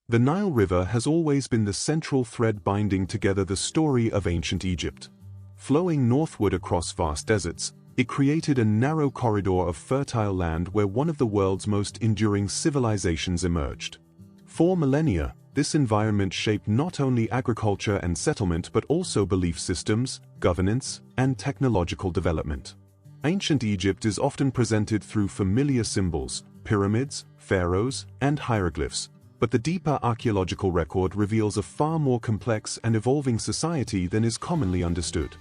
The Nile River has always been the central thread binding together the story of ancient Egypt. Flowing northward across vast deserts, it created a narrow corridor of fertile land where one of the world's most enduring civilizations emerged. For millennia, this environment shaped not only agriculture and settlement but also belief systems, governance, and technological development. Ancient Egypt is often presented through familiar symbols, pyramids, pharaohs, and hieroglyphs, but the deeper archaeological record reveals a far more complex and evolving society than is commonly understood.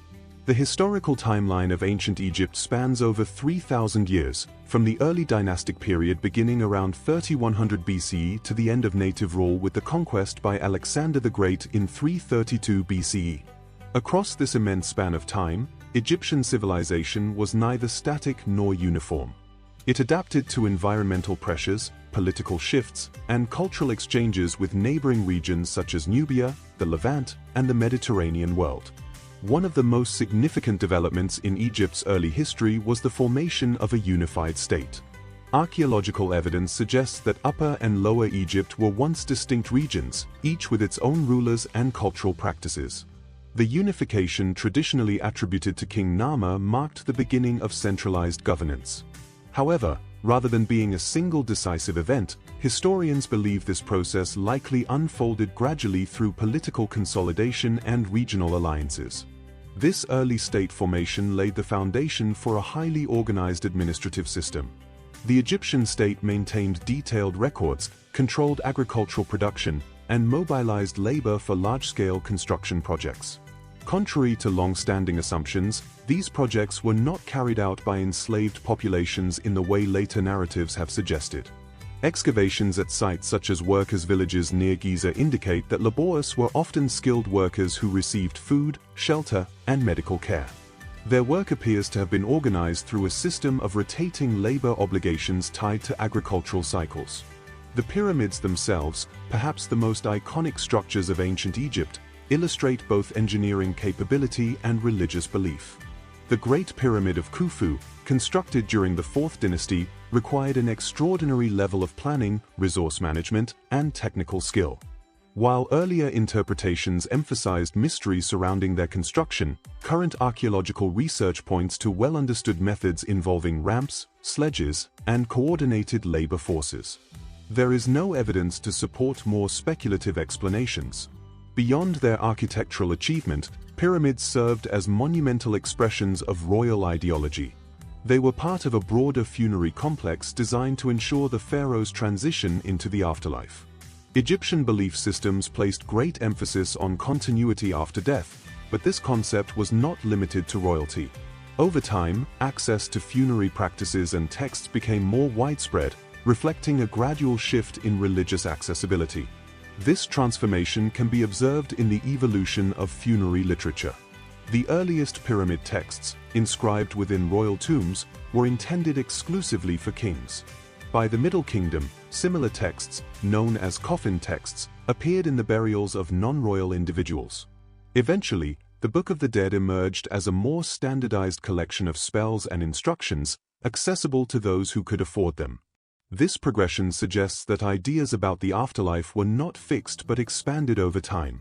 The historical timeline of ancient Egypt spans over 3,000 years, from the early dynastic period beginning around 3100 BCE to the end of native rule with the conquest by Alexander the Great in 332 BCE. Across this immense span of time, Egyptian civilization was neither static nor uniform. It adapted to environmental pressures, political shifts, and cultural exchanges with neighboring regions such as Nubia, the Levant, and the Mediterranean world. One of the most significant developments in Egypt's early history was the formation of a unified state. Archaeological evidence suggests that Upper and Lower Egypt were once distinct regions, each with its own rulers and cultural practices. The unification traditionally attributed to King Nama marked the beginning of centralized governance. However, rather than being a single decisive event, historians believe this process likely unfolded gradually through political consolidation and regional alliances. This early state formation laid the foundation for a highly organized administrative system. The Egyptian state maintained detailed records, controlled agricultural production, and mobilized labor for large-scale construction projects. Contrary to long-standing assumptions, these projects were not carried out by enslaved populations in the way later narratives have suggested. Excavations at sites such as workers' villages near Giza indicate that labours were often skilled workers who received food, shelter, and medical care. Their work appears to have been organized through a system of rotating labor obligations tied to agricultural cycles. The pyramids themselves, perhaps the most iconic structures of ancient Egypt, illustrate both engineering capability and religious belief. The Great Pyramid of Khufu, constructed during the 4th dynasty, required an extraordinary level of planning, resource management, and technical skill. While earlier interpretations emphasized mysteries surrounding their construction, current archaeological research points to well-understood methods involving ramps, sledges, and coordinated labor forces. There is no evidence to support more speculative explanations. Beyond their architectural achievement, pyramids served as monumental expressions of royal ideology. They were part of a broader funerary complex designed to ensure the pharaoh's transition into the afterlife. Egyptian belief systems placed great emphasis on continuity after death, but this concept was not limited to royalty. Over time, access to funerary practices and texts became more widespread, reflecting a gradual shift in religious accessibility. This transformation can be observed in the evolution of funerary literature. The earliest pyramid texts, inscribed within royal tombs, were intended exclusively for kings. By the Middle Kingdom, similar texts, known as coffin texts, appeared in the burials of non-royal individuals. Eventually, the Book of the Dead emerged as a more standardized collection of spells and instructions, accessible to those who could afford them. This progression suggests that ideas about the afterlife were not fixed but expanded over time.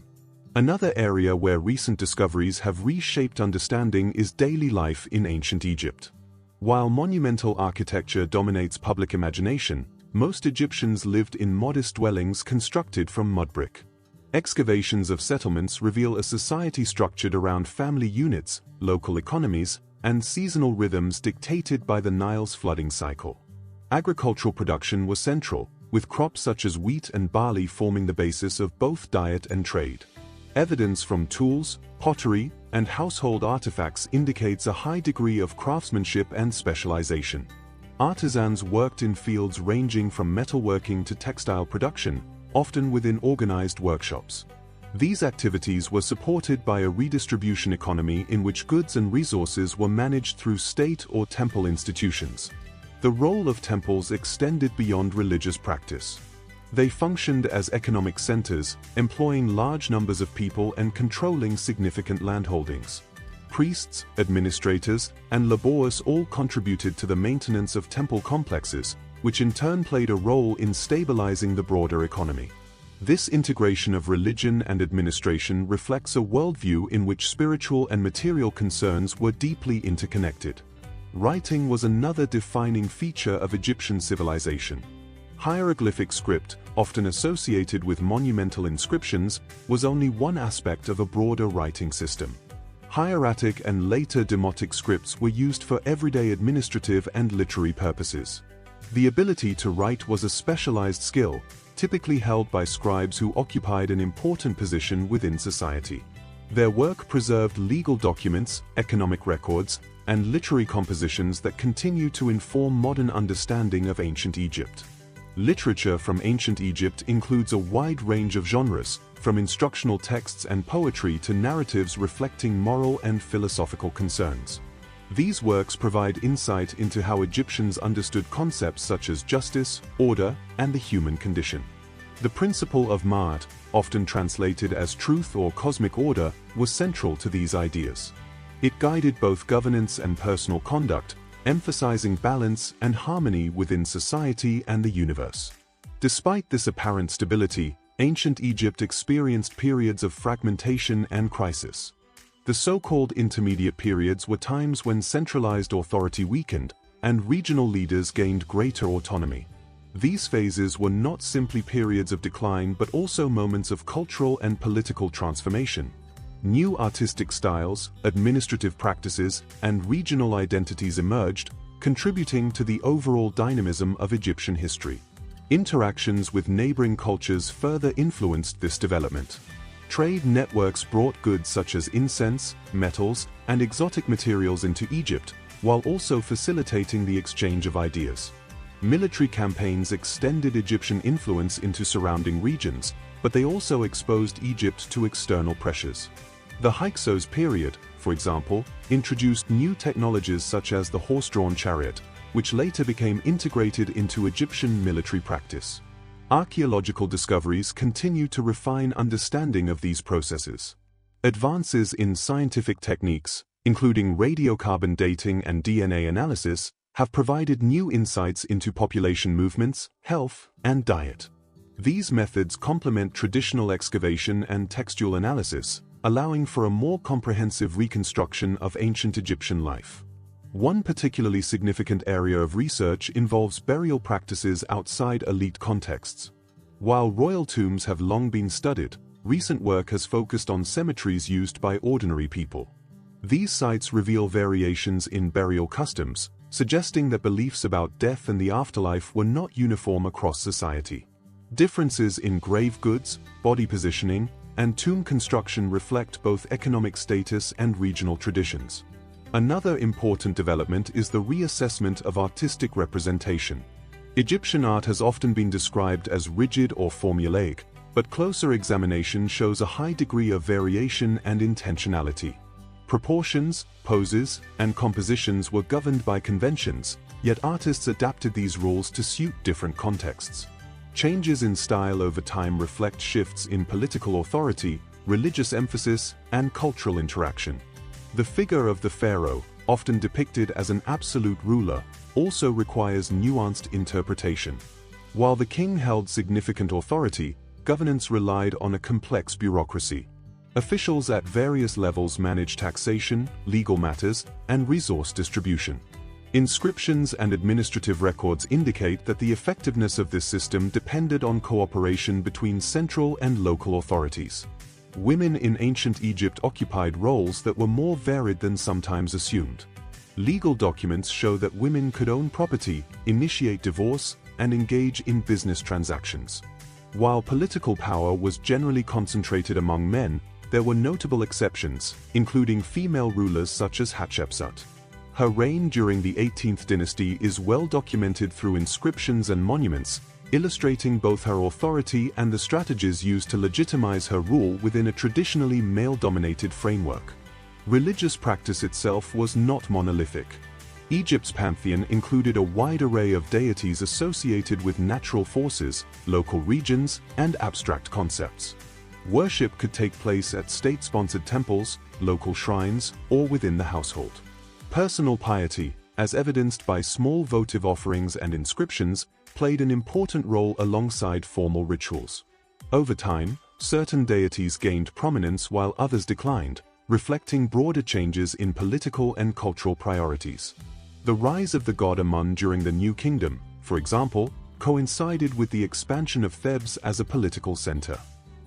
Another area where recent discoveries have reshaped understanding is daily life in ancient Egypt. While monumental architecture dominates public imagination, most Egyptians lived in modest dwellings constructed from mud brick. Excavations of settlements reveal a society structured around family units, local economies, and seasonal rhythms dictated by the Nile's flooding cycle. Agricultural production was central, with crops such as wheat and barley forming the basis of both diet and trade. Evidence from tools, pottery, and household artifacts indicates a high degree of craftsmanship and specialization. Artisans worked in fields ranging from metalworking to textile production, often within organized workshops. These activities were supported by a redistribution economy in which goods and resources were managed through state or temple institutions. The role of temples extended beyond religious practice. They functioned as economic centers, employing large numbers of people and controlling significant landholdings. Priests, administrators, and labourers all contributed to the maintenance of temple complexes, which in turn played a role in stabilizing the broader economy. This integration of religion and administration reflects a worldview in which spiritual and material concerns were deeply interconnected. Writing was another defining feature of Egyptian civilization. Hieroglyphic script, often associated with monumental inscriptions, was only one aspect of a broader writing system. Hieratic and later demotic scripts were used for everyday administrative and literary purposes. The ability to write was a specialized skill, typically held by scribes who occupied an important position within society. Their work preserved legal documents, economic records, and literary compositions that continue to inform modern understanding of ancient Egypt. Literature from ancient Egypt includes a wide range of genres, from instructional texts and poetry to narratives reflecting moral and philosophical concerns. These works provide insight into how Egyptians understood concepts such as justice, order, and the human condition. The principle of Ma'at, often translated as truth or cosmic order, was central to these ideas. It guided both governance and personal conduct, emphasizing balance and harmony within society and the universe. Despite this apparent stability, ancient Egypt experienced periods of fragmentation and crisis. The so-called intermediate periods were times when centralized authority weakened, and regional leaders gained greater autonomy. These phases were not simply periods of decline but also moments of cultural and political transformation. New artistic styles, administrative practices, and regional identities emerged, contributing to the overall dynamism of Egyptian history. Interactions with neighboring cultures further influenced this development. Trade networks brought goods such as incense, metals, and exotic materials into Egypt, while also facilitating the exchange of ideas. Military campaigns extended Egyptian influence into surrounding regions, but they also exposed Egypt to external pressures. The Hyksos period, for example, introduced new technologies such as the horse-drawn chariot, which later became integrated into Egyptian military practice. Archaeological discoveries continue to refine understanding of these processes. Advances in scientific techniques, including radiocarbon dating and DNA analysis, have provided new insights into population movements, health, and diet. These methods complement traditional excavation and textual analysis, allowing for a more comprehensive reconstruction of ancient Egyptian life. One particularly significant area of research involves burial practices outside elite contexts. While royal tombs have long been studied, recent work has focused on cemeteries used by ordinary people. These sites reveal variations in burial customs, suggesting that beliefs about death and the afterlife were not uniform across society. Differences in grave goods, body positioning, and tomb construction reflect both economic status and regional traditions. Another important development is the reassessment of artistic representation. Egyptian art has often been described as rigid or formulaic, but closer examination shows a high degree of variation and intentionality. Proportions, poses, and compositions were governed by conventions, yet artists adapted these rules to suit different contexts. Changes in style over time reflect shifts in political authority, religious emphasis, and cultural interaction. The figure of the pharaoh, often depicted as an absolute ruler, also requires nuanced interpretation. While the king held significant authority, governance relied on a complex bureaucracy. Officials at various levels managed taxation, legal matters, and resource distribution. Inscriptions and administrative records indicate that the effectiveness of this system depended on cooperation between central and local authorities. Women in ancient Egypt occupied roles that were more varied than sometimes assumed. Legal documents show that women could own property, initiate divorce, and engage in business transactions. While political power was generally concentrated among men, there were notable exceptions, including female rulers such as Hatshepsut. Her reign during the 18th dynasty is well documented through inscriptions and monuments, illustrating both her authority and the strategies used to legitimize her rule within a traditionally male-dominated framework. Religious practice itself was not monolithic. Egypt's pantheon included a wide array of deities associated with natural forces, local regions, and abstract concepts. Worship could take place at state-sponsored temples, local shrines, or within the household. Personal piety, as evidenced by small votive offerings and inscriptions, played an important role alongside formal rituals. Over time, certain deities gained prominence while others declined, reflecting broader changes in political and cultural priorities. The rise of the god Amun during the New Kingdom, for example, coincided with the expansion of Thebes as a political center.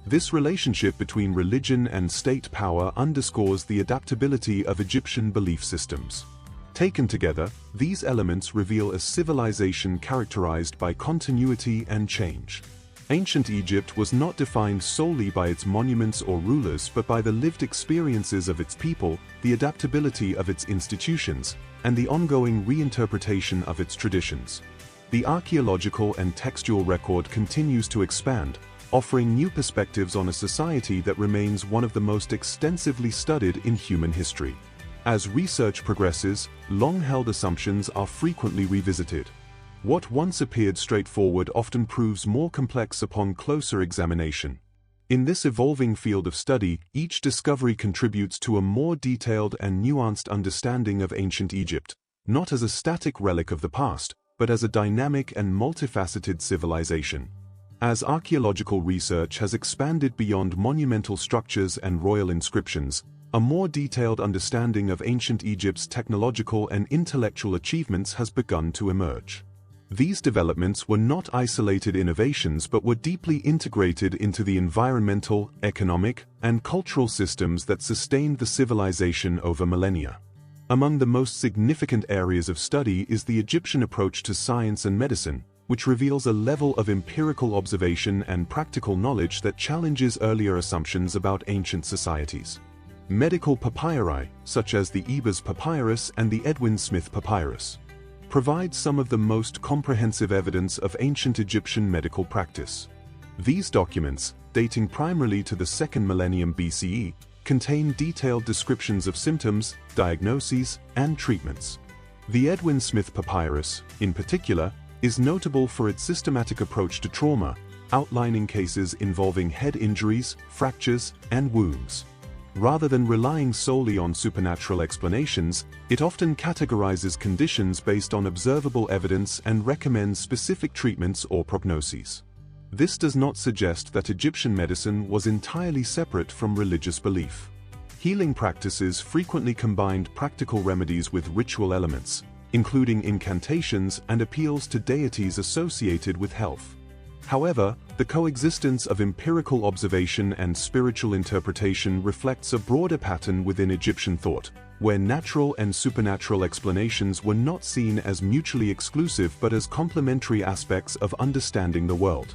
This relationship between religion and state power underscores the adaptability of Egyptian belief systems. Taken together, these elements reveal a civilization characterized by continuity and change. Ancient Egypt was not defined solely by its monuments or rulers but by the lived experiences of its people, the adaptability of its institutions, and the ongoing reinterpretation of its traditions. The archaeological and textual record continues to expand, offering new perspectives on a society that remains one of the most extensively studied in human history. As research progresses, long-held assumptions are frequently revisited. What once appeared straightforward often proves more complex upon closer examination. In this evolving field of study, each discovery contributes to a more detailed and nuanced understanding of ancient Egypt, not as a static relic of the past, but as a dynamic and multifaceted civilization. As archaeological research has expanded beyond monumental structures and royal inscriptions, a more detailed understanding of ancient Egypt's technological and intellectual achievements has begun to emerge. These developments were not isolated innovations but were deeply integrated into the environmental, economic, and cultural systems that sustained the civilization over millennia. Among the most significant areas of study is the Egyptian approach to science and medicine, which reveals a level of empirical observation and practical knowledge that challenges earlier assumptions about ancient societies. Medical papyri, such as the Ebers Papyrus and the Edwin Smith Papyrus, provide some of the most comprehensive evidence of ancient Egyptian medical practice. These documents, dating primarily to the 2nd millennium BCE, contain detailed descriptions of symptoms, diagnoses, and treatments. The Edwin Smith Papyrus, in particular, is notable for its systematic approach to trauma, outlining cases involving head injuries, fractures, and wounds. Rather than relying solely on supernatural explanations, it often categorizes conditions based on observable evidence and recommends specific treatments or prognoses. This does not suggest that Egyptian medicine was entirely separate from religious belief. Healing practices frequently combined practical remedies with ritual elements, including incantations and appeals to deities associated with health. However, the coexistence of empirical observation and spiritual interpretation reflects a broader pattern within Egyptian thought, where natural and supernatural explanations were not seen as mutually exclusive but as complementary aspects of understanding the world.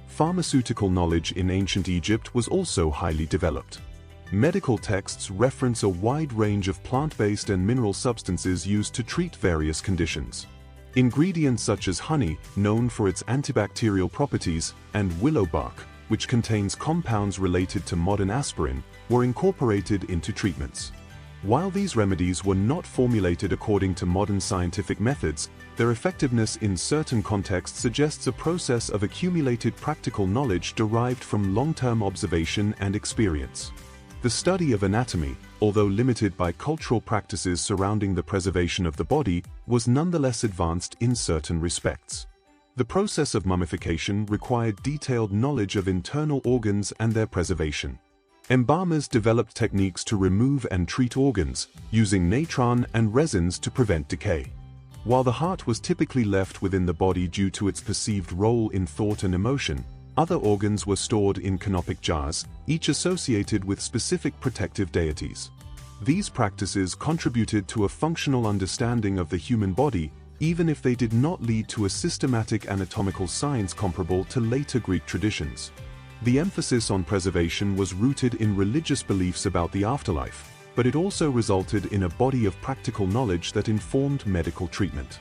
Pharmaceutical knowledge in ancient Egypt was also highly developed. Medical texts reference a wide range of plant-based and mineral substances used to treat various conditions. Ingredients such as honey, known for its antibacterial properties, and willow bark, which contains compounds related to modern aspirin, were incorporated into treatments. While these remedies were not formulated according to modern scientific methods, their effectiveness in certain contexts suggests a process of accumulated practical knowledge derived from long-term observation and experience. The study of anatomy, although limited by cultural practices surrounding the preservation of the body, was nonetheless advanced in certain respects. The process of mummification required detailed knowledge of internal organs and their preservation. Embalmers developed techniques to remove and treat organs, using natron and resins to prevent decay. While the heart was typically left within the body due to its perceived role in thought and emotion, other organs were stored in canopic jars, each associated with specific protective deities. These practices contributed to a functional understanding of the human body, even if they did not lead to a systematic anatomical science comparable to later Greek traditions. The emphasis on preservation was rooted in religious beliefs about the afterlife, but it also resulted in a body of practical knowledge that informed medical treatment.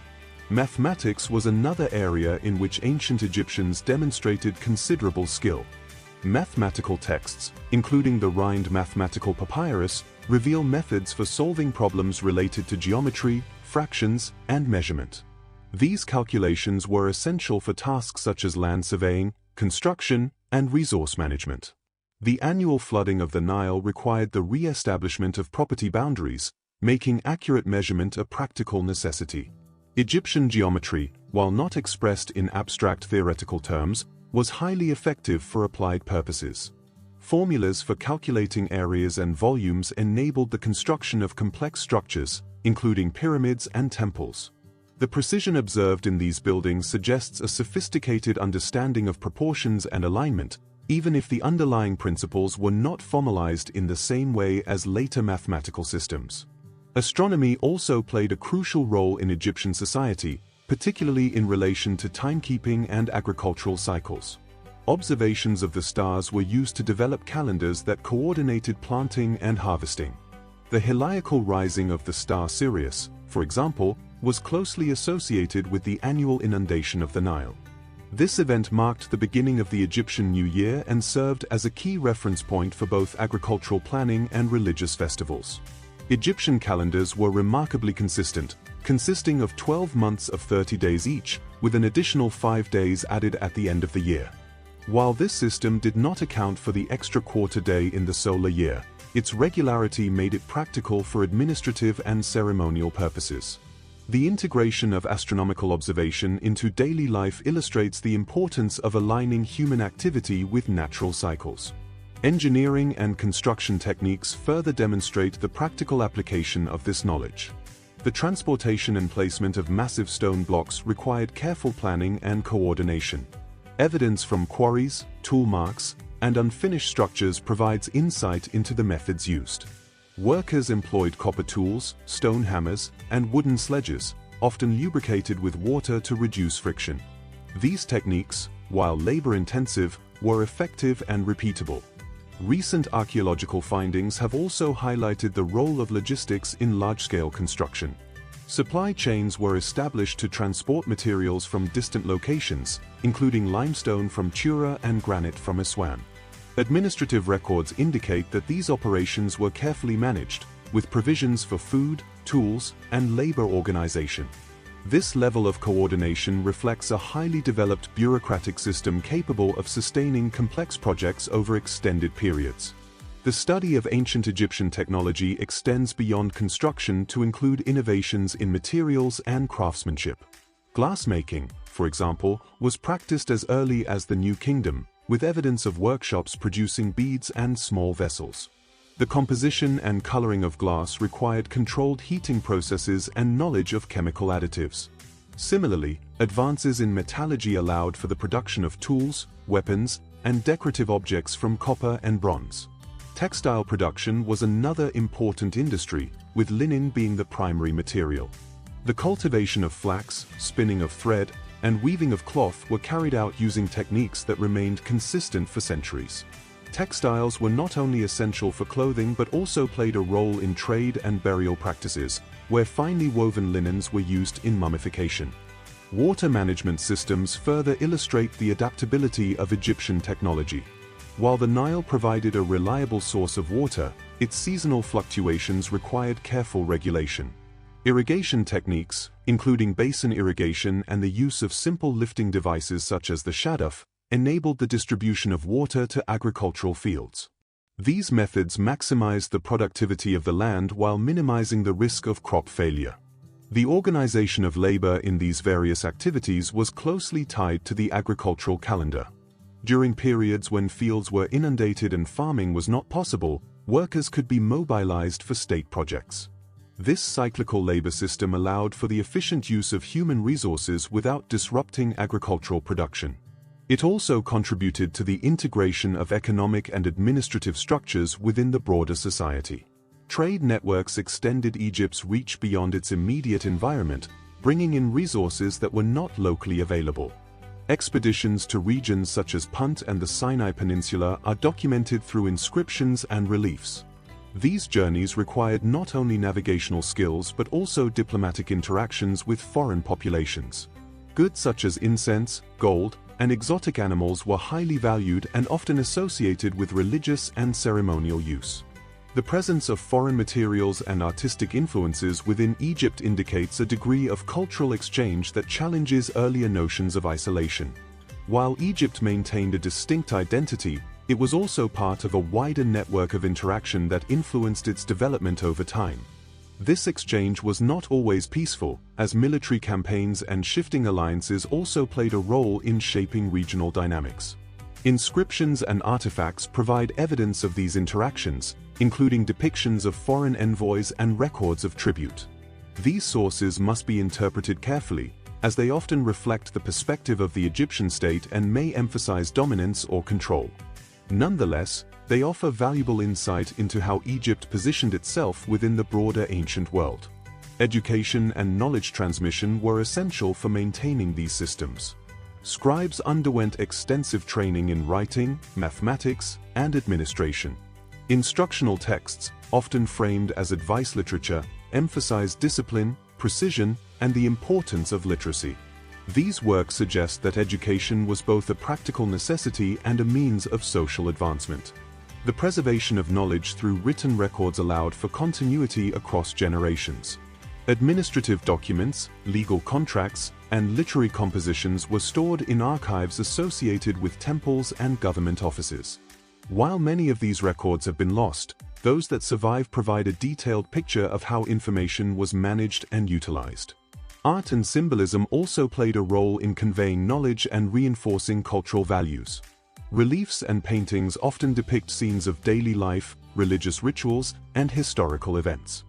Mathematics was another area in which ancient Egyptians demonstrated considerable skill. Mathematical texts, including the Rhind mathematical papyrus, reveal methods for solving problems related to geometry, fractions, and measurement. These calculations were essential for tasks such as land surveying, construction, and resource management. The annual flooding of the Nile required the re-establishment of property boundaries, making accurate measurement a practical necessity. Egyptian geometry, while not expressed in abstract theoretical terms, was highly effective for applied purposes. Formulas for calculating areas and volumes enabled the construction of complex structures, including pyramids and temples. The precision observed in these buildings suggests a sophisticated understanding of proportions and alignment, even if the underlying principles were not formalized in the same way as later mathematical systems. Astronomy also played a crucial role in Egyptian society, particularly in relation to timekeeping and agricultural cycles. Observations of the stars were used to develop calendars that coordinated planting and harvesting. The heliacal rising of the star Sirius, for example, was closely associated with the annual inundation of the Nile. This event marked the beginning of the Egyptian New Year and served as a key reference point for both agricultural planning and religious festivals. Egyptian calendars were remarkably consistent, consisting of 12 months of 30 days each, with an additional 5 days added at the end of the year. While this system did not account for the extra quarter day in the solar year, its regularity made it practical for administrative and ceremonial purposes. The integration of astronomical observation into daily life illustrates the importance of aligning human activity with natural cycles. Engineering and construction techniques further demonstrate the practical application of this knowledge. The transportation and placement of massive stone blocks required careful planning and coordination. Evidence from quarries, tool marks, and unfinished structures provides insight into the methods used. Workers employed copper tools, stone hammers, and wooden sledges, often lubricated with water to reduce friction. These techniques, while labor-intensive, were effective and repeatable. Recent archaeological findings have also highlighted the role of logistics in large-scale construction. Supply chains were established to transport materials from distant locations, including limestone from Tura and granite from Aswan. Administrative records indicate that these operations were carefully managed, with provisions for food, tools, and labor organization. This level of coordination reflects a highly developed bureaucratic system capable of sustaining complex projects over extended periods. The study of ancient Egyptian technology extends beyond construction to include innovations in materials and craftsmanship. Glassmaking, for example, was practiced as early as the New Kingdom, with evidence of workshops producing beads and small vessels. The composition and coloring of glass required controlled heating processes and knowledge of chemical additives. Similarly, advances in metallurgy allowed for the production of tools, weapons, and decorative objects from copper and bronze. Textile production was another important industry, with linen being the primary material. The cultivation of flax, spinning of thread, and weaving of cloth were carried out using techniques that remained consistent for centuries. Textiles were not only essential for clothing but also played a role in trade and burial practices, where finely woven linens were used in mummification. Water management systems further illustrate the adaptability of Egyptian technology. While the Nile provided a reliable source of water, its seasonal fluctuations required careful regulation. Irrigation techniques, including basin irrigation and the use of simple lifting devices such as the shaduf, enabled the distribution of water to agricultural fields. These methods maximized the productivity of the land while minimizing the risk of crop failure. The organization of labor in these various activities was closely tied to the agricultural calendar. During periods when fields were inundated and farming was not possible, workers could be mobilized for state projects. This cyclical labor system allowed for the efficient use of human resources without disrupting agricultural production. It also contributed to the integration of economic and administrative structures within the broader society. Trade networks extended Egypt's reach beyond its immediate environment, bringing in resources that were not locally available. Expeditions to regions such as Punt and the Sinai Peninsula are documented through inscriptions and reliefs. These journeys required not only navigational skills but also diplomatic interactions with foreign populations. Goods such as incense, gold, and exotic animals were highly valued and often associated with religious and ceremonial use. The presence of foreign materials and artistic influences within Egypt indicates a degree of cultural exchange that challenges earlier notions of isolation. While Egypt maintained a distinct identity, it was also part of a wider network of interaction that influenced its development over time. This exchange was not always peaceful, as military campaigns and shifting alliances also played a role in shaping regional dynamics. Inscriptions and artifacts provide evidence of these interactions, including depictions of foreign envoys and records of tribute. These sources must be interpreted carefully, as they often reflect the perspective of the Egyptian state and may emphasize dominance or control. Nonetheless, they offer valuable insight into how Egypt positioned itself within the broader ancient world. Education and knowledge transmission were essential for maintaining these systems. Scribes underwent extensive training in writing, mathematics, and administration. Instructional texts, often framed as advice literature, emphasized discipline, precision, and the importance of literacy. These works suggest that education was both a practical necessity and a means of social advancement. The preservation of knowledge through written records allowed for continuity across generations. Administrative documents, legal contracts, and literary compositions were stored in archives associated with temples and government offices. While many of these records have been lost, those that survive provide a detailed picture of how information was managed and utilized. Art and symbolism also played a role in conveying knowledge and reinforcing cultural values. Reliefs and paintings often depict scenes of daily life, religious rituals, and historical events.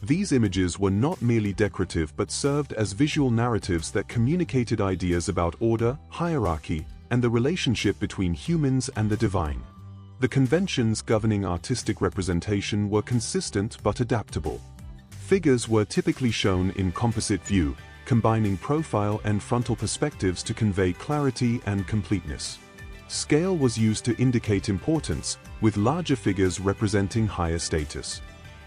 These images were not merely decorative but served as visual narratives that communicated ideas about order, hierarchy, and the relationship between humans and the divine. The conventions governing artistic representation were consistent but adaptable. Figures were typically shown in composite view, combining profile and frontal perspectives to convey clarity and completeness. Scale was used to indicate importance, with larger figures representing higher status.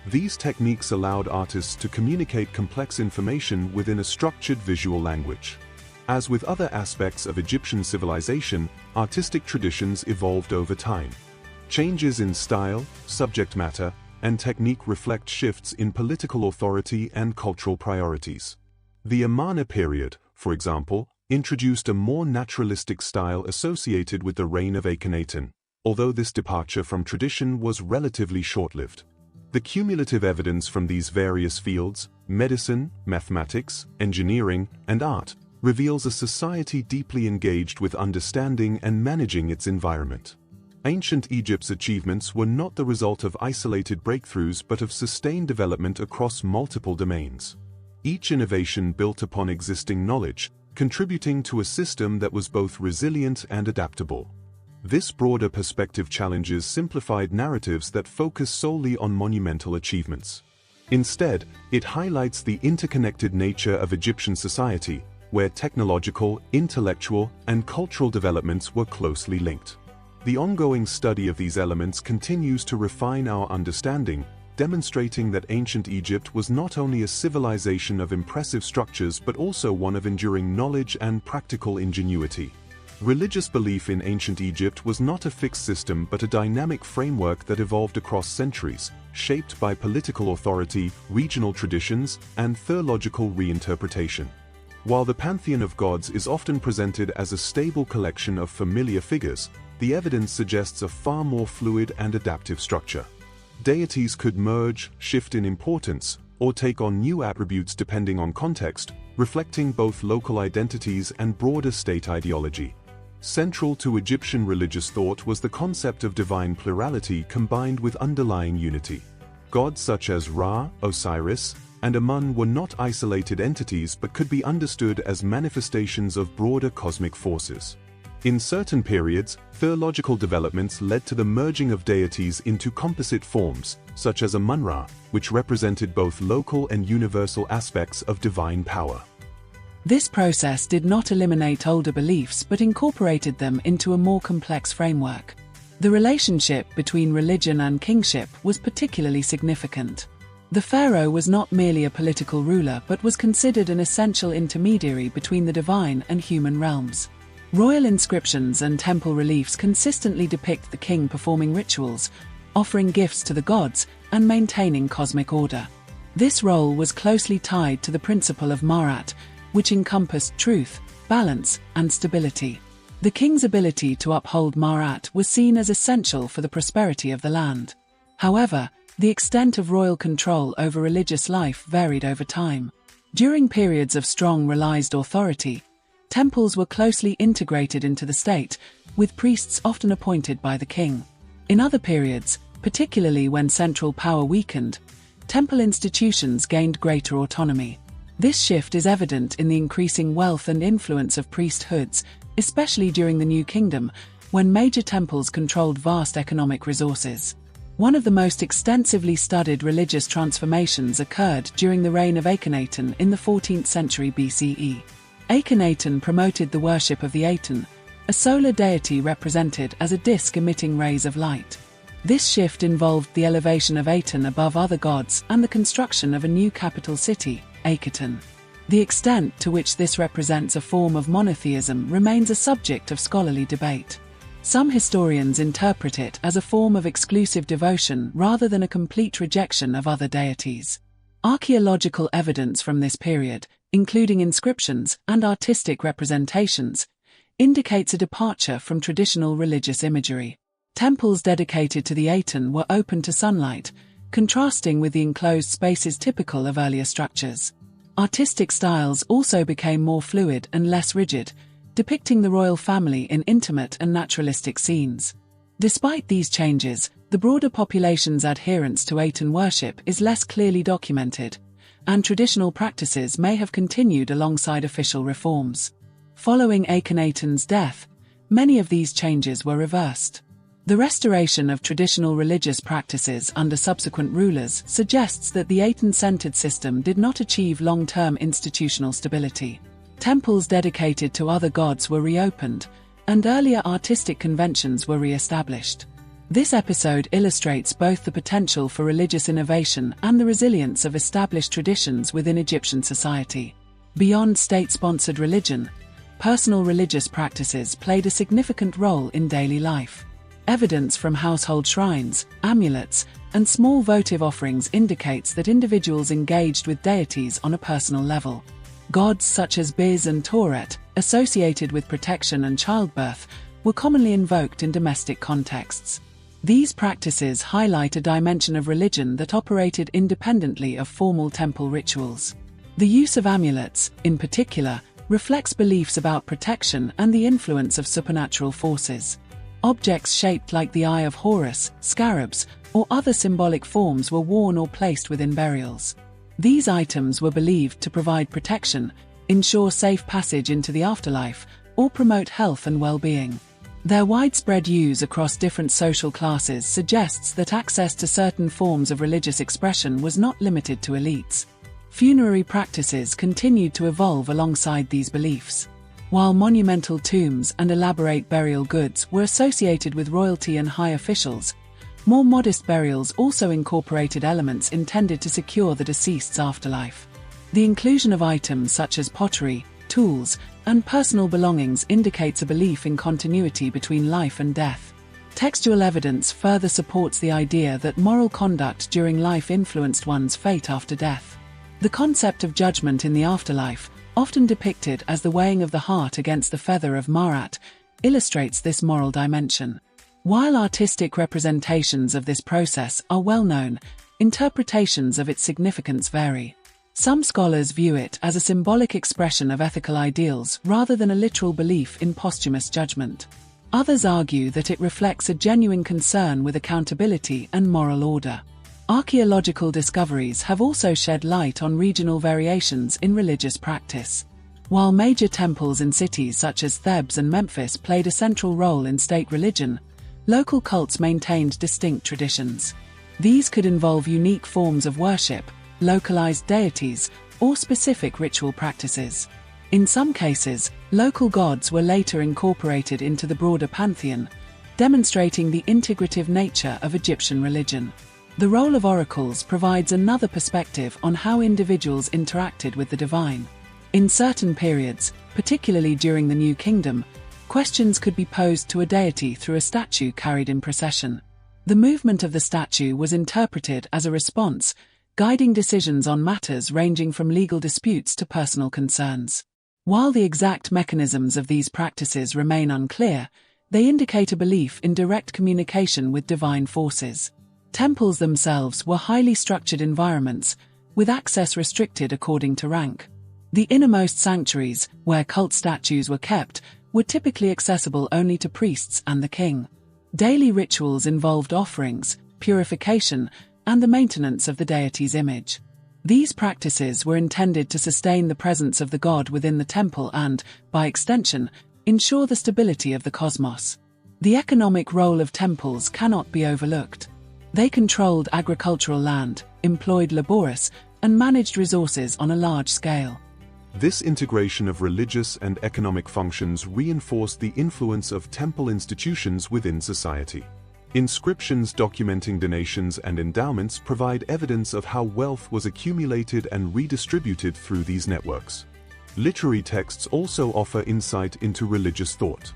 These techniques allowed artists to communicate complex information within a structured visual language. As with other aspects of Egyptian civilization, artistic traditions evolved over time. Changes in style, subject matter, and technique reflect shifts in political authority and cultural priorities. The Amarna period, for example, introduced a more naturalistic style associated with the reign of Akhenaten, although this departure from tradition was relatively short-lived. The cumulative evidence from these various fields, medicine, mathematics, engineering, and art, reveals a society deeply engaged with understanding and managing its environment. Ancient Egypt's achievements were not the result of isolated breakthroughs but of sustained development across multiple domains. Each innovation built upon existing knowledge, contributing to a system that was both resilient and adaptable. This broader perspective challenges simplified narratives that focus solely on monumental achievements. Instead, it highlights the interconnected nature of Egyptian society, where technological, intellectual, and cultural developments were closely linked. The ongoing study of these elements continues to refine our understanding, demonstrating that ancient Egypt was not only a civilization of impressive structures but also one of enduring knowledge and practical ingenuity. Religious belief in ancient Egypt was not a fixed system but a dynamic framework that evolved across centuries, shaped by political authority, regional traditions, and theological reinterpretation. While the pantheon of gods is often presented as a stable collection of familiar figures, the evidence suggests a far more fluid and adaptive structure. Deities could merge, shift in importance, or take on new attributes depending on context, reflecting both local identities and broader state ideology. Central to Egyptian religious thought was the concept of divine plurality combined with underlying unity. Gods such as Ra, Osiris, and Amun were not isolated entities but could be understood as manifestations of broader cosmic forces. In certain periods, theological developments led to the merging of deities into composite forms, such as Amun-Ra, which represented both local and universal aspects of divine power. This process did not eliminate older beliefs but incorporated them into a more complex framework. The relationship between religion and kingship was particularly significant. The pharaoh was not merely a political ruler but was considered an essential intermediary between the divine and human realms. Royal inscriptions and temple reliefs consistently depict the king performing rituals, offering gifts to the gods, and maintaining cosmic order. This role was closely tied to the principle of Marat, which encompassed truth, balance, and stability. The king's ability to uphold Marat was seen as essential for the prosperity of the land. However, The extent of royal control over religious life varied over time. During periods of strong realized authority, temples were closely integrated into the state, with priests often appointed by the king. In other periods, particularly when central power weakened, temple institutions gained greater autonomy. This shift is evident in the increasing wealth and influence of priesthoods, especially during the New Kingdom, when major temples controlled vast economic resources. One of the most extensively studied religious transformations occurred during the reign of Akhenaten in the 14th century BCE. Akhenaten promoted the worship of the Aten, a solar deity represented as a disk emitting rays of light. This shift involved the elevation of Aten above other gods and the construction of a new capital city, Akhenaten. The extent to which this represents a form of monotheism remains a subject of scholarly debate. Some historians interpret it as a form of exclusive devotion rather than a complete rejection of other deities. Archaeological evidence from this period, including inscriptions and artistic representations, indicates a departure from traditional religious imagery. Temples dedicated to the Aten were open to sunlight, contrasting with the enclosed spaces typical of earlier structures. Artistic styles also became more fluid and less rigid, depicting the royal family in intimate and naturalistic scenes. Despite these changes, the broader population's adherence to Aten worship is less clearly documented, and traditional practices may have continued alongside official reforms. Following Akhenaten's death, many of these changes were reversed. The restoration of traditional religious practices under subsequent rulers suggests that the Aten-centered system did not achieve long-term institutional stability. Temples dedicated to other gods were reopened, and earlier artistic conventions were re-established. This episode illustrates both the potential for religious innovation and the resilience of established traditions within Egyptian society. Beyond state-sponsored religion, personal religious practices played a significant role in daily life. Evidence from household shrines, amulets, and small votive offerings indicates that individuals engaged with deities on a personal level. Gods such as Biz and Tauret, associated with protection and childbirth, were commonly invoked in domestic contexts. These practices highlight a dimension of religion that operated independently of formal temple rituals. The use of amulets, in particular, reflects beliefs about protection and the influence of supernatural forces. Objects shaped like the Eye of Horus, scarabs, or other symbolic forms were worn or placed within burials. These items were believed to provide protection, ensure safe passage into the afterlife, or promote health and well-being. Their widespread use across different social classes suggests that access to certain forms of religious expression was not limited to elites. Funerary practices continued to evolve alongside these beliefs. While monumental tombs and elaborate burial goods were associated with royalty and high officials, more modest burials also incorporated elements intended to secure the deceased's afterlife. The inclusion of items such as pottery, tools, and personal belongings indicates a belief in continuity between life and death. Textual evidence further supports the idea that moral conduct during life influenced one's fate after death. The concept of judgment in the afterlife, often depicted as the weighing of the heart against the feather of Marat, illustrates this moral dimension. While artistic representations of this process are well known, interpretations of its significance vary. Some scholars view it as a symbolic expression of ethical ideals rather than a literal belief in posthumous judgment. Others argue that it reflects a genuine concern with accountability and moral order. Archaeological discoveries have also shed light on regional variations in religious practice. While major temples in cities such as Thebes and Memphis played a central role in state religion, local cults maintained distinct traditions. These could involve unique forms of worship, localized deities, or specific ritual practices. In some cases, local gods were later incorporated into the broader pantheon, demonstrating the integrative nature of Egyptian religion. The role of oracles provides another perspective on how individuals interacted with the divine. In certain periods, particularly during the New Kingdom, questions could be posed to a deity through a statue carried in procession. The movement of the statue was interpreted as a response, guiding decisions on matters ranging from legal disputes to personal concerns. While the exact mechanisms of these practices remain unclear, they indicate a belief in direct communication with divine forces. Temples themselves were highly structured environments, with access restricted according to rank. The innermost sanctuaries, where cult statues were kept, were typically accessible only to priests and the king. Daily rituals involved offerings, purification, and the maintenance of the deity's image. These practices were intended to sustain the presence of the god within the temple and, by extension, ensure the stability of the cosmos. The economic role of temples cannot be overlooked. They controlled agricultural land, employed laborers, and managed resources on a large scale. This integration of religious and economic functions reinforced the influence of temple institutions within society. Inscriptions documenting donations and endowments provide evidence of how wealth was accumulated and redistributed through these networks. Literary texts also offer insight into religious thought.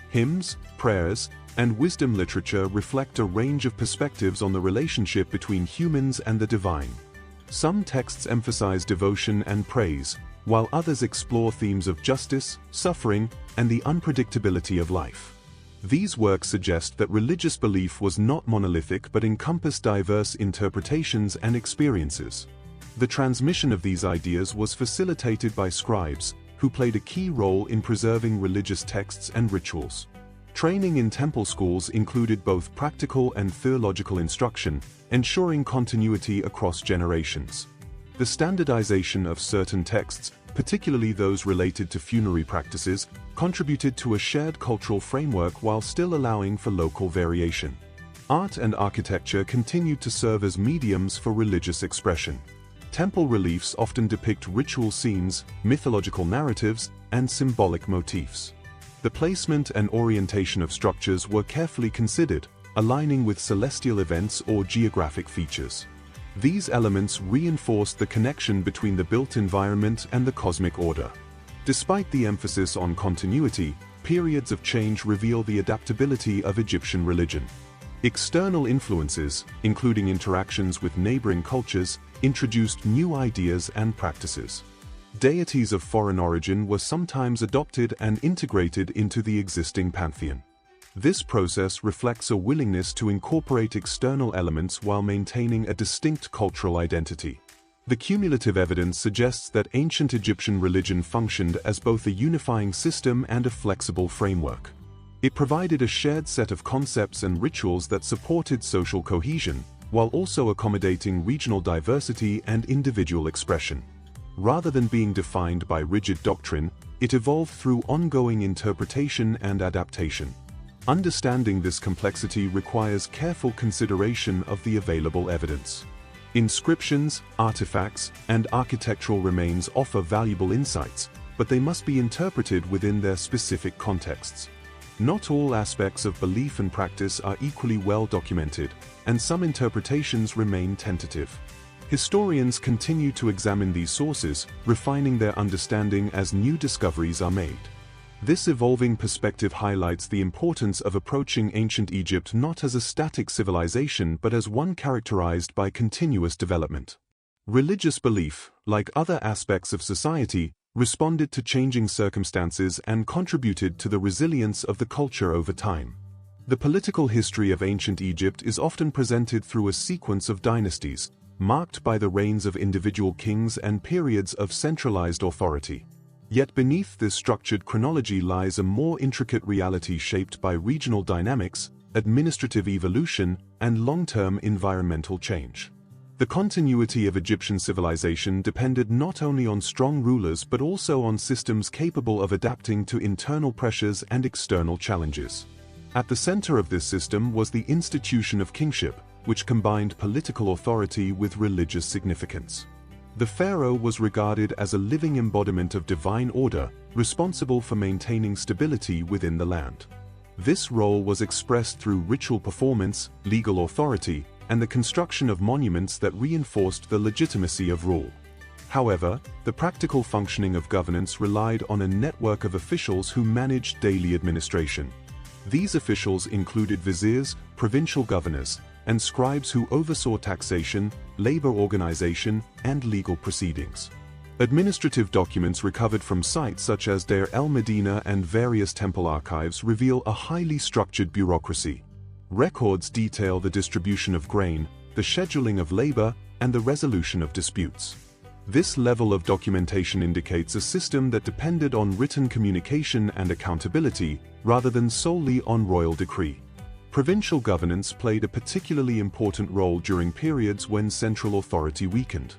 Hymns, prayers, and wisdom literature reflect a range of perspectives on the relationship between humans and the divine. Some texts emphasize devotion and praise, while others explore themes of justice, suffering, and the unpredictability of life. These works suggest that religious belief was not monolithic but encompassed diverse interpretations and experiences. The transmission of these ideas was facilitated by scribes, who played a key role in preserving religious texts and rituals. Training in temple schools included both practical and theological instruction, ensuring continuity across generations. The standardization of certain texts, particularly those related to funerary practices, contributed to a shared cultural framework while still allowing for local variation. Art and architecture continued to serve as mediums for religious expression. Temple reliefs often depict ritual scenes, mythological narratives, and symbolic motifs. The placement and orientation of structures were carefully considered, aligning with celestial events or geographic features. These elements reinforced the connection between the built environment and the cosmic order. Despite the emphasis on continuity, periods of change reveal the adaptability of Egyptian religion. External influences, including interactions with neighboring cultures, introduced new ideas and practices. Deities of foreign origin were sometimes adopted and integrated into the existing pantheon. This process reflects a willingness to incorporate external elements while maintaining a distinct cultural identity. The cumulative evidence suggests that ancient Egyptian religion functioned as both a unifying system and a flexible framework. It provided a shared set of concepts and rituals that supported social cohesion, while also accommodating regional diversity and individual expression. Rather than being defined by rigid doctrine, it evolved through ongoing interpretation and adaptation. Understanding this complexity requires careful consideration of the available evidence. Inscriptions, artifacts, and architectural remains offer valuable insights, but they must be interpreted within their specific contexts. Not all aspects of belief and practice are equally well documented, and some interpretations remain tentative. Historians continue to examine these sources, refining their understanding as new discoveries are made. This evolving perspective highlights the importance of approaching ancient Egypt not as a static civilization but as one characterized by continuous development. Religious belief, like other aspects of society, responded to changing circumstances and contributed to the resilience of the culture over time. The political history of ancient Egypt is often presented through a sequence of dynasties, marked by the reigns of individual kings and periods of centralized authority. Yet beneath this structured chronology lies a more intricate reality shaped by regional dynamics, administrative evolution, and long-term environmental change. The continuity of Egyptian civilization depended not only on strong rulers but also on systems capable of adapting to internal pressures and external challenges. At the center of this system was the institution of kingship, which combined political authority with religious significance. The pharaoh was regarded as a living embodiment of divine order, responsible for maintaining stability within the land. This role was expressed through ritual performance, legal authority, and the construction of monuments that reinforced the legitimacy of rule. However, the practical functioning of governance relied on a network of officials who managed daily administration. These officials included viziers, provincial governors, and scribes who oversaw taxation, labor organization, and legal proceedings. Administrative documents recovered from sites such as Deir el-Medina and various temple archives reveal a highly structured bureaucracy. Records detail the distribution of grain, the scheduling of labor, and the resolution of disputes. This level of documentation indicates a system that depended on written communication and accountability rather than solely on royal decree. Provincial governance played a particularly important role during periods when central authority weakened.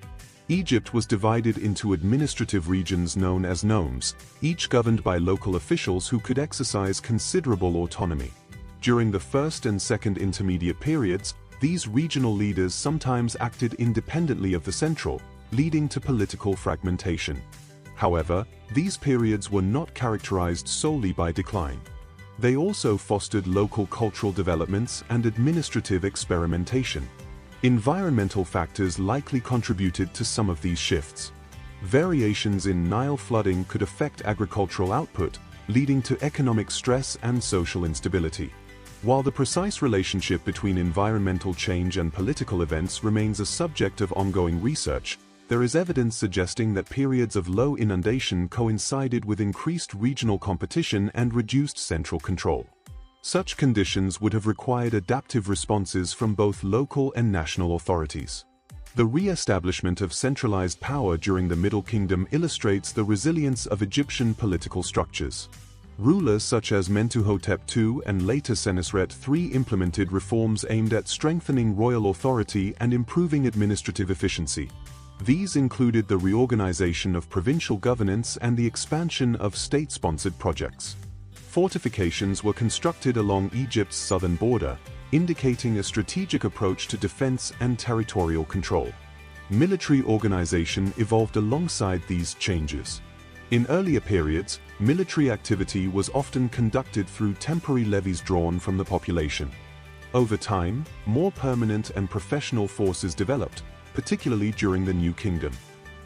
Egypt was divided into administrative regions known as nomes, each governed by local officials who could exercise considerable autonomy. During the first and second intermediate periods, these regional leaders sometimes acted independently of the central, leading to political fragmentation. However, these periods were not characterized solely by decline. They also fostered local cultural developments and administrative experimentation. Environmental factors likely contributed to some of these shifts. Variations in Nile flooding could affect agricultural output, leading to economic stress and social instability. While the precise relationship between environmental change and political events remains a subject of ongoing research, there is evidence suggesting that periods of low inundation coincided with increased regional competition and reduced central control. Such conditions would have required adaptive responses from both local and national authorities. The re-establishment of centralized power during the Middle Kingdom illustrates the resilience of Egyptian political structures. Rulers such as Mentuhotep II and later Senusret III implemented reforms aimed at strengthening royal authority and improving administrative efficiency. These included the reorganization of provincial governance and the expansion of state-sponsored projects. Fortifications were constructed along Egypt's southern border, indicating a strategic approach to defense and territorial control. Military organization evolved alongside these changes. In earlier periods, military activity was often conducted through temporary levies drawn from the population. Over time, more permanent and professional forces developed, particularly during the New Kingdom.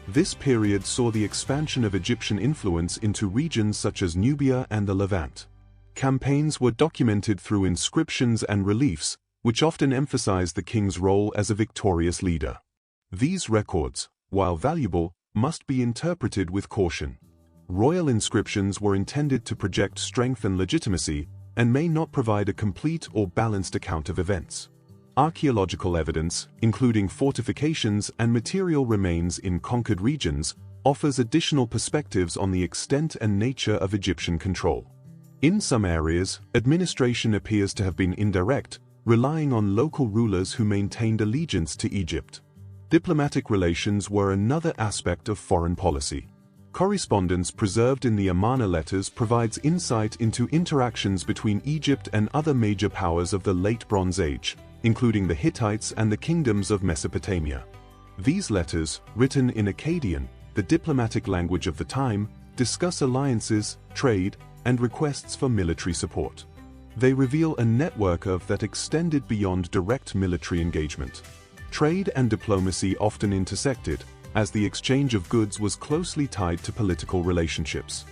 This period saw the expansion of Egyptian influence into regions such as Nubia and the Levant. Campaigns were documented through inscriptions and reliefs, which often emphasized the king's role as a victorious leader. These records, while valuable, must be interpreted with caution. Royal inscriptions were intended to project strength and legitimacy, and may not provide a complete or balanced account of events. Archaeological evidence, including fortifications and material remains in conquered regions, offers additional perspectives on the extent and nature of Egyptian control. In some areas, administration appears to have been indirect, relying on local rulers who maintained allegiance to Egypt. Diplomatic relations were another aspect of foreign policy. Correspondence preserved in the Amarna letters provides insight into interactions between Egypt and other major powers of the Late Bronze Age, including the Hittites and the kingdoms of Mesopotamia. These letters, written in Akkadian, the diplomatic language of the time, discuss alliances, trade, and requests for military support. They reveal a network that extended beyond direct military engagement. Trade and diplomacy often intersected, as the exchange of goods was closely tied to political relationships.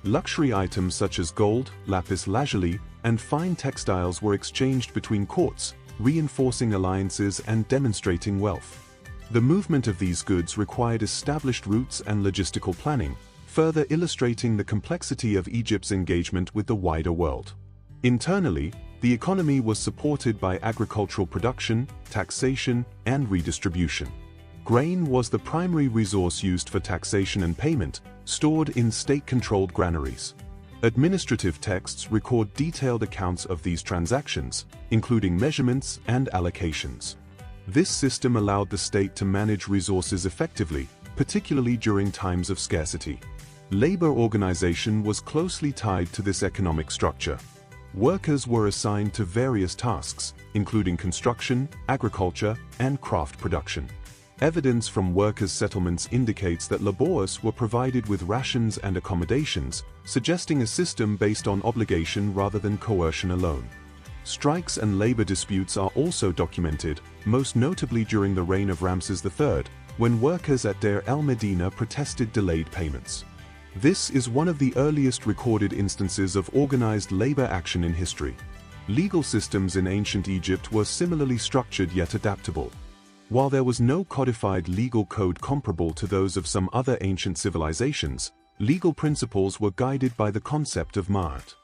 Luxury items such as gold, lapis lazuli, and fine textiles were exchanged between courts, reinforcing alliances and demonstrating wealth. The movement of these goods required established routes and logistical planning, further illustrating the complexity of Egypt's engagement with the wider world. Internally, the economy was supported by agricultural production, taxation, and redistribution. Grain was the primary resource used for taxation and payment, stored in state-controlled granaries. Administrative texts record detailed accounts of these transactions, including measurements and allocations. This system allowed the state to manage resources effectively, particularly during times of scarcity. Labor organization was closely tied to this economic structure. Workers were assigned to various tasks, including construction, agriculture, and craft production. Evidence from workers' settlements indicates that laborers were provided with rations and accommodations, suggesting a system based on obligation rather than coercion alone. Strikes and labor disputes are also documented, most notably during the reign of Ramses III, when workers at Deir el-Medina protested delayed payments. This is one of the earliest recorded instances of organized labor action in history. Legal systems in ancient Egypt were similarly structured yet adaptable. While there was no codified legal code comparable to those of some other ancient civilizations, legal principles were guided by the concept of ma'at.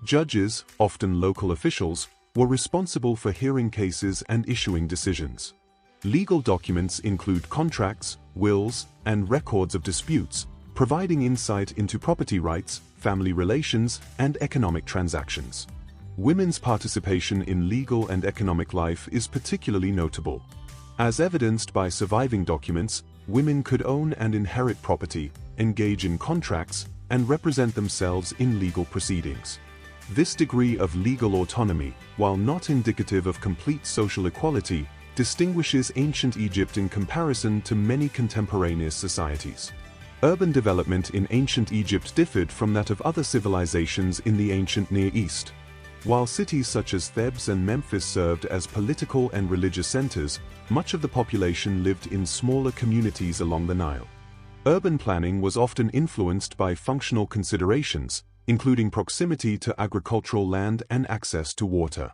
Judges, often local officials, were responsible for hearing cases and issuing decisions. Legal documents include contracts, wills, and records of disputes, providing insight into property rights, family relations, and economic transactions. Women's participation in legal and economic life is particularly notable. As evidenced by surviving documents, women could own and inherit property, engage in contracts, and represent themselves in legal proceedings. This degree of legal autonomy, while not indicative of complete social equality, distinguishes ancient Egypt in comparison to many contemporaneous societies. Urban development in ancient Egypt differed from that of other civilizations in the ancient Near East. While cities such as Thebes and Memphis served as political and religious centers, much of the population lived in smaller communities along the Nile. Urban planning was often influenced by functional considerations, including proximity to agricultural land and access to water.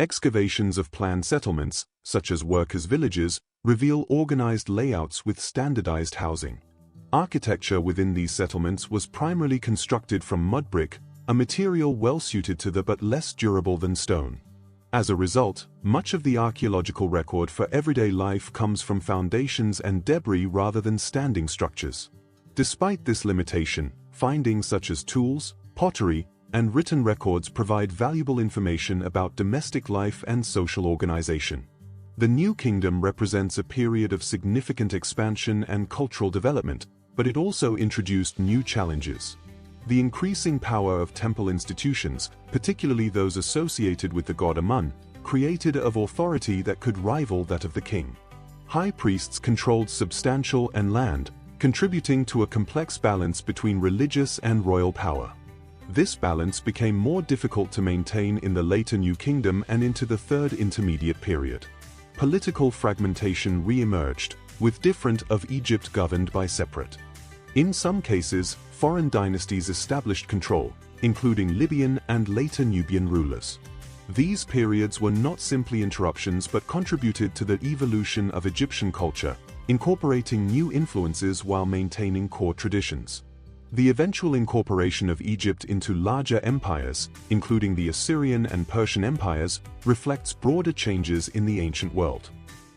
Excavations of planned settlements, such as workers' villages, reveal organized layouts with standardized housing. Architecture within these settlements was primarily constructed from mud brick, a material well-suited to the but less durable than stone. As a result, much of the archaeological record for everyday life comes from foundations and debris rather than standing structures. Despite this limitation, findings such as tools, pottery, and written records provide valuable information about domestic life and social organization. The New Kingdom represents a period of significant expansion and cultural development, but it also introduced new challenges. The increasing power of temple institutions, particularly those associated with the god Amun, created an authority that could rival that of the king. High priests controlled substantial land, contributing to a complex balance between religious and royal power. This balance became more difficult to maintain in the later New Kingdom and into the Third Intermediate Period. Political fragmentation re-emerged, with different of Egypt governed by separate. In some cases, foreign dynasties established control, including Libyan and later Nubian rulers. These periods were not simply interruptions but contributed to the evolution of Egyptian culture, incorporating new influences while maintaining core traditions. The eventual incorporation of Egypt into larger empires, including the Assyrian and Persian empires, reflects broader changes in the ancient world.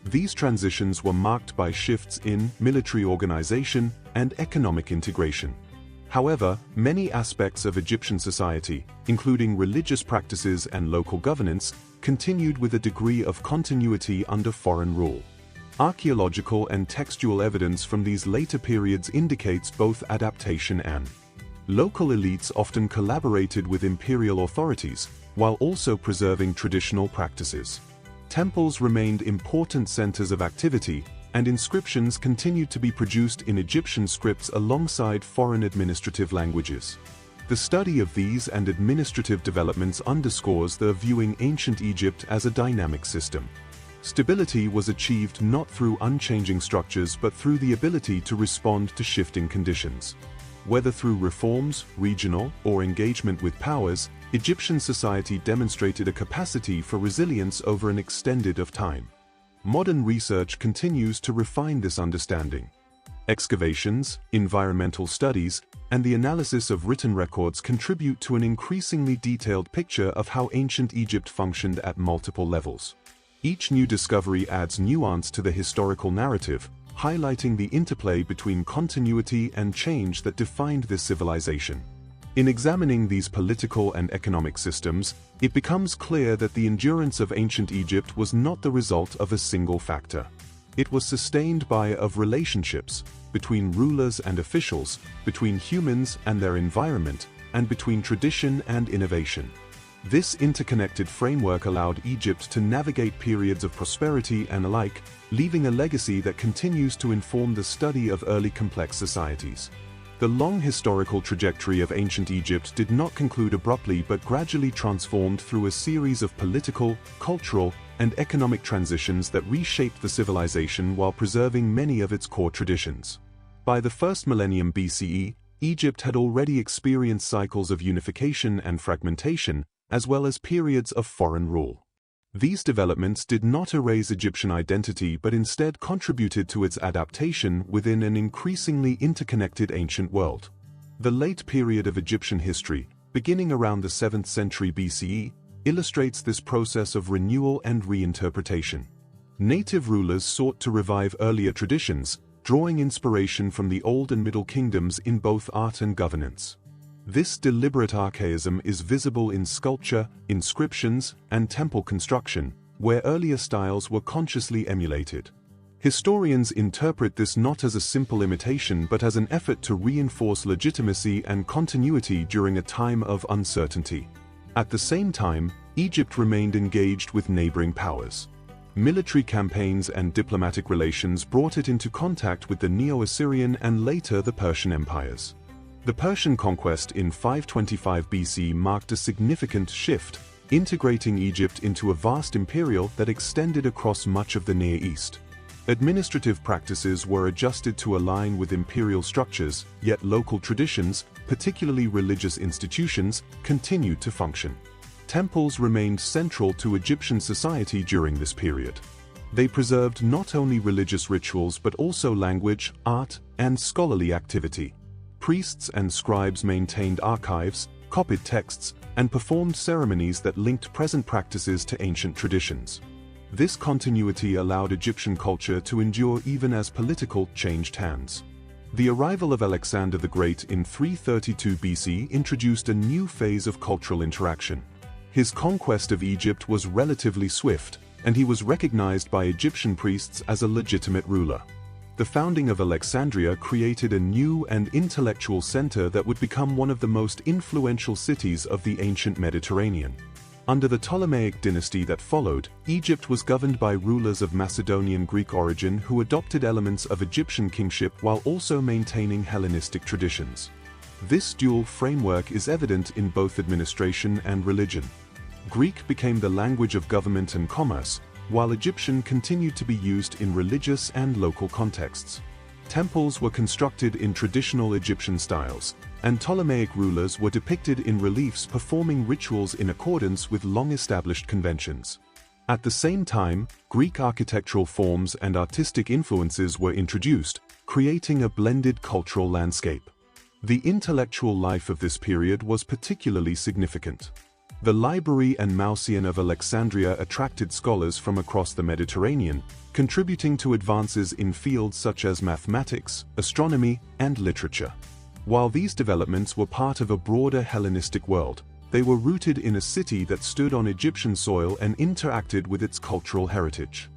These transitions were marked by shifts in military organization and economic integration. However, many aspects of Egyptian society, including religious practices and local governance, continued with a degree of continuity under foreign rule. Archaeological and textual evidence from these later periods indicates both adaptation and local elites often collaborated with imperial authorities, while also preserving traditional practices. Temples remained important centers of activity, and inscriptions continued to be produced in Egyptian scripts alongside foreign administrative languages. The study of these and administrative developments underscores the viewing ancient Egypt as a dynamic system. Stability was achieved not through unchanging structures but through the ability to respond to shifting conditions. Whether through reforms, regional, or engagement with powers, Egyptian society demonstrated a capacity for resilience over an extended of time. Modern research continues to refine this understanding. Excavations, environmental studies, and the analysis of written records contribute to an increasingly detailed picture of how ancient Egypt functioned at multiple levels. Each new discovery adds nuance to the historical narrative, highlighting the interplay between continuity and change that defined this civilization. In examining these political and economic systems, it becomes clear that the endurance of ancient Egypt was not the result of a single factor. It was sustained by relationships between rulers and officials, between humans and their environment, and between tradition and innovation. This interconnected framework allowed Egypt to navigate periods of prosperity and alike, leaving a legacy that continues to inform the study of early complex societies. The long historical trajectory of ancient Egypt did not conclude abruptly but gradually transformed through a series of political, cultural, and economic transitions that reshaped the civilization while preserving many of its core traditions. By the first millennium BCE, Egypt had already experienced cycles of unification and fragmentation, as well as periods of foreign rule. These developments did not erase Egyptian identity but instead contributed to its adaptation within an increasingly interconnected ancient world. The late period of Egyptian history, beginning around the 7th century BCE, illustrates this process of renewal and reinterpretation. Native rulers sought to revive earlier traditions, drawing inspiration from the Old and Middle Kingdoms in both art and governance. This deliberate archaism is visible in sculpture, inscriptions, and temple construction, where earlier styles were consciously emulated. Historians interpret this not as a simple imitation but as an effort to reinforce legitimacy and continuity during a time of uncertainty. At the same time, Egypt remained engaged with neighboring powers. Military campaigns and diplomatic relations brought it into contact with the Neo-Assyrian and later the Persian empires. The Persian conquest in 525 BC marked a significant shift, integrating Egypt into a vast imperial that extended across much of the Near East. Administrative practices were adjusted to align with imperial structures, yet local traditions, particularly religious institutions, continued to function. Temples remained central to Egyptian society during this period. They preserved not only religious rituals but also language, art, and scholarly activity. Priests and scribes maintained archives, copied texts, and performed ceremonies that linked present practices to ancient traditions. This continuity allowed Egyptian culture to endure even as political changed hands. The arrival of Alexander the Great in 332 BC introduced a new phase of cultural interaction. His conquest of Egypt was relatively swift, and he was recognized by Egyptian priests as a legitimate ruler. The founding of Alexandria created a new and intellectual center that would become one of the most influential cities of the ancient Mediterranean. Under the Ptolemaic dynasty that followed, Egypt was governed by rulers of Macedonian Greek origin who adopted elements of Egyptian kingship while also maintaining Hellenistic traditions. This dual framework is evident in both administration and religion. Greek became the language of government and commerce, while Egyptian continued to be used in religious and local contexts. Temples were constructed in traditional Egyptian styles, and Ptolemaic rulers were depicted in reliefs performing rituals in accordance with long-established conventions. At the same time, Greek architectural forms and artistic influences were introduced, creating a blended cultural landscape. The intellectual life of this period was particularly significant. The Library and Mausoleum of Alexandria attracted scholars from across the Mediterranean, contributing to advances in fields such as mathematics, astronomy, and literature. While these developments were part of a broader Hellenistic world, they were rooted in a city that stood on Egyptian soil and interacted with its cultural heritage.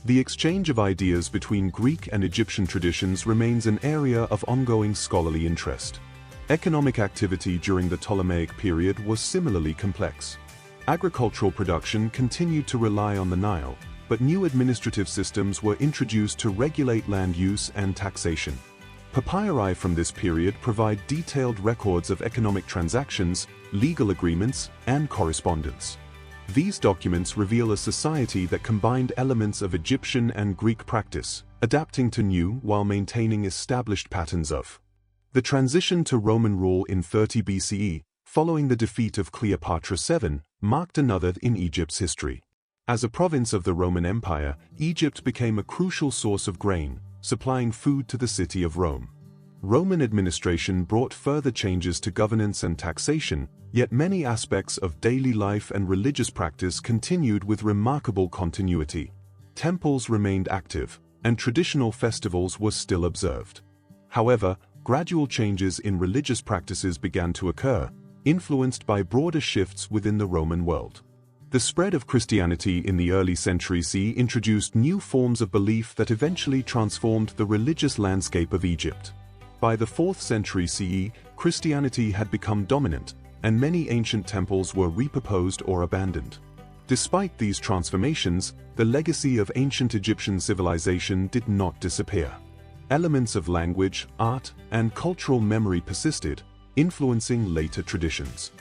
The exchange of ideas between Greek and Egyptian traditions remains an area of ongoing scholarly interest. Economic activity during the Ptolemaic period was similarly complex. Agricultural production continued to rely on the Nile, but new administrative systems were introduced to regulate land use and taxation. Papyri from this period provide detailed records of economic transactions, legal agreements, and correspondence. These documents reveal a society that combined elements of Egyptian and Greek practice, adapting to new while maintaining established patterns of. The transition to Roman rule in 30 BCE, following the defeat of Cleopatra VII, marked another in Egypt's history. As a province of the Roman Empire, Egypt became a crucial source of grain, supplying food to the city of Rome. Roman administration brought further changes to governance and taxation, yet many aspects of daily life and religious practice continued with remarkable continuity. Temples remained active, and traditional festivals were still observed. However, gradual changes in religious practices began to occur, influenced by broader shifts within the Roman world. The spread of Christianity in the early centuries CE introduced new forms of belief that eventually transformed the religious landscape of Egypt. By the 4th century CE, Christianity had become dominant, and many ancient temples were repurposed or abandoned. Despite these transformations, the legacy of ancient Egyptian civilization did not disappear. Elements of language, art, and cultural memory persisted, influencing later traditions.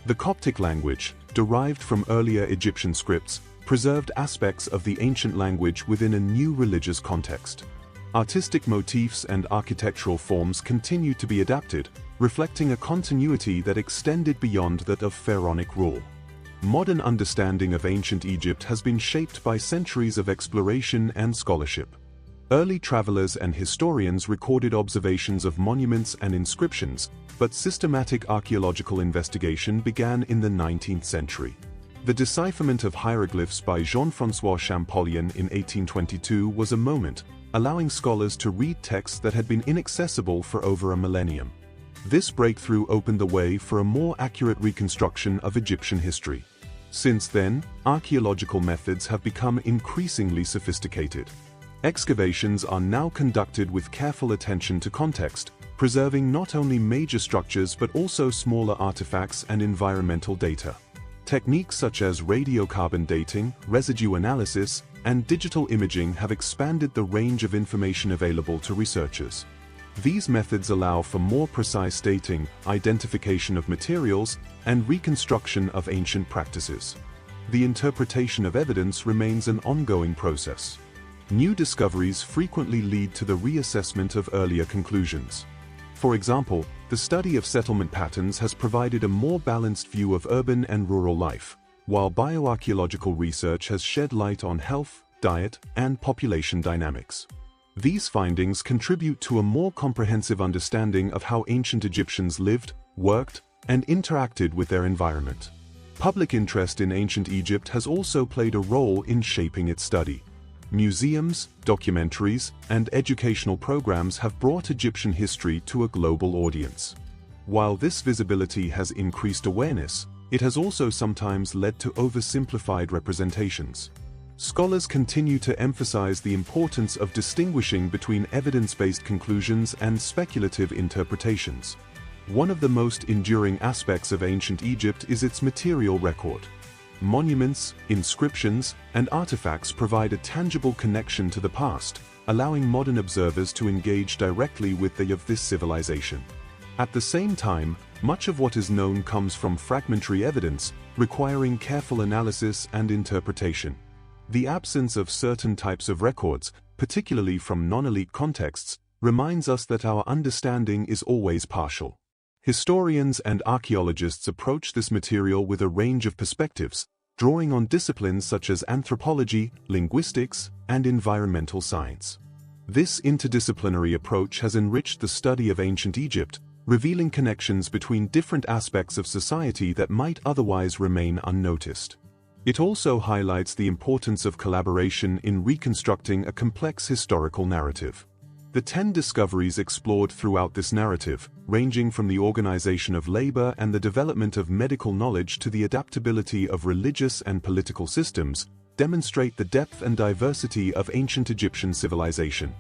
The Coptic language, derived from earlier Egyptian scripts, preserved aspects of the ancient language within a new religious context. Artistic motifs and architectural forms continued to be adapted, reflecting a continuity that extended beyond that of pharaonic rule. Modern understanding of ancient Egypt has been shaped by centuries of exploration and scholarship. Early travelers and historians recorded observations of monuments and inscriptions, but systematic archaeological investigation began in the 19th century. The decipherment of hieroglyphs by Jean-François Champollion in 1822 was a moment, allowing scholars to read texts that had been inaccessible for over a millennium. This breakthrough opened the way for a more accurate reconstruction of Egyptian history. Since then, archaeological methods have become increasingly sophisticated. Excavations are now conducted with careful attention to context, preserving not only major structures but also smaller artifacts and environmental data. Techniques such as radiocarbon dating, residue analysis, and digital imaging have expanded the range of information available to researchers. These methods allow for more precise dating, identification of materials, and reconstruction of ancient practices. The interpretation of evidence remains an ongoing process. New discoveries frequently lead to the reassessment of earlier conclusions. For example, the study of settlement patterns has provided a more balanced view of urban and rural life, while bioarchaeological research has shed light on health, diet, and population dynamics. These findings contribute to a more comprehensive understanding of how ancient Egyptians lived, worked, and interacted with their environment. Public interest in ancient Egypt has also played a role in shaping its study. Museums, documentaries, and educational programs have brought Egyptian history to a global audience. While this visibility has increased awareness, it has also sometimes led to oversimplified representations. Scholars continue to emphasize the importance of distinguishing between evidence-based conclusions and speculative interpretations. One of the most enduring aspects of ancient Egypt is its material record. Monuments, inscriptions, and artifacts provide a tangible connection to the past, allowing modern observers to engage directly with this civilization. At the same time, much of what is known comes from fragmentary evidence, requiring careful analysis and interpretation. The absence of certain types of records, particularly from non-elite contexts, reminds us that our understanding is always partial. Historians and archaeologists approach this material with a range of perspectives, drawing on disciplines such as anthropology, linguistics, and environmental science. This interdisciplinary approach has enriched the study of ancient Egypt, revealing connections between different aspects of society that might otherwise remain unnoticed. It also highlights the importance of collaboration in reconstructing a complex historical narrative. The 10 discoveries explored throughout this narrative, ranging from the organization of labor and the development of medical knowledge to the adaptability of religious and political systems, demonstrate the depth and diversity of ancient Egyptian civilization.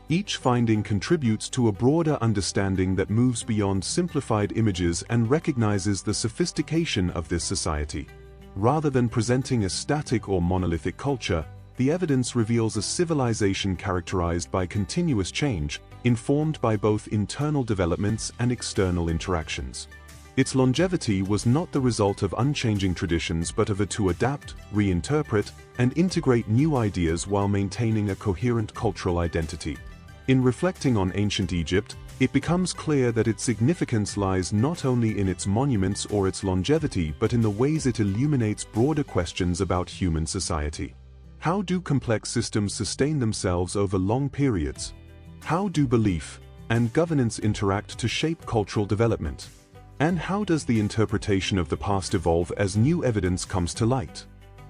Each finding contributes to a broader understanding that moves beyond simplified images and recognizes the sophistication of this society. Rather than presenting a static or monolithic culture, the evidence reveals a civilization characterized by continuous change, informed by both internal developments and external interactions. Its longevity was not the result of unchanging traditions but of a to adapt, reinterpret, and integrate new ideas while maintaining a coherent cultural identity. In reflecting on ancient Egypt, it becomes clear that its significance lies not only in its monuments or its longevity but in the ways it illuminates broader questions about human society. How do complex systems sustain themselves over long periods? How do belief and governance interact to shape cultural development? And how does the interpretation of the past evolve as new evidence comes to light?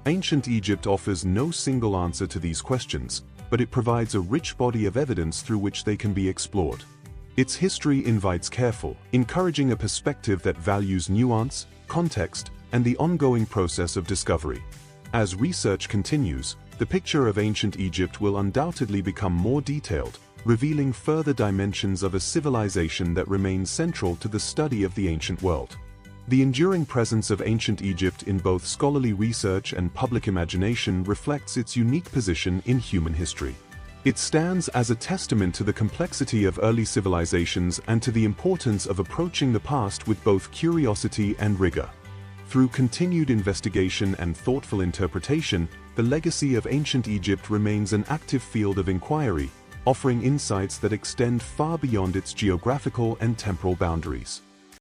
Ancient Egypt offers no single answer to these questions, but it provides a rich body of evidence through which they can be explored. Its history invites careful, encouraging a perspective that values nuance, context, and the ongoing process of discovery. As research continues, the picture of ancient Egypt will undoubtedly become more detailed, revealing further dimensions of a civilization that remains central to the study of the ancient world. The enduring presence of ancient Egypt in both scholarly research and public imagination reflects its unique position in human history. It stands as a testament to the complexity of early civilizations and to the importance of approaching the past with both curiosity and rigor. Through continued investigation and thoughtful interpretation, the legacy of ancient Egypt remains an active field of inquiry, offering insights that extend far beyond its geographical and temporal boundaries.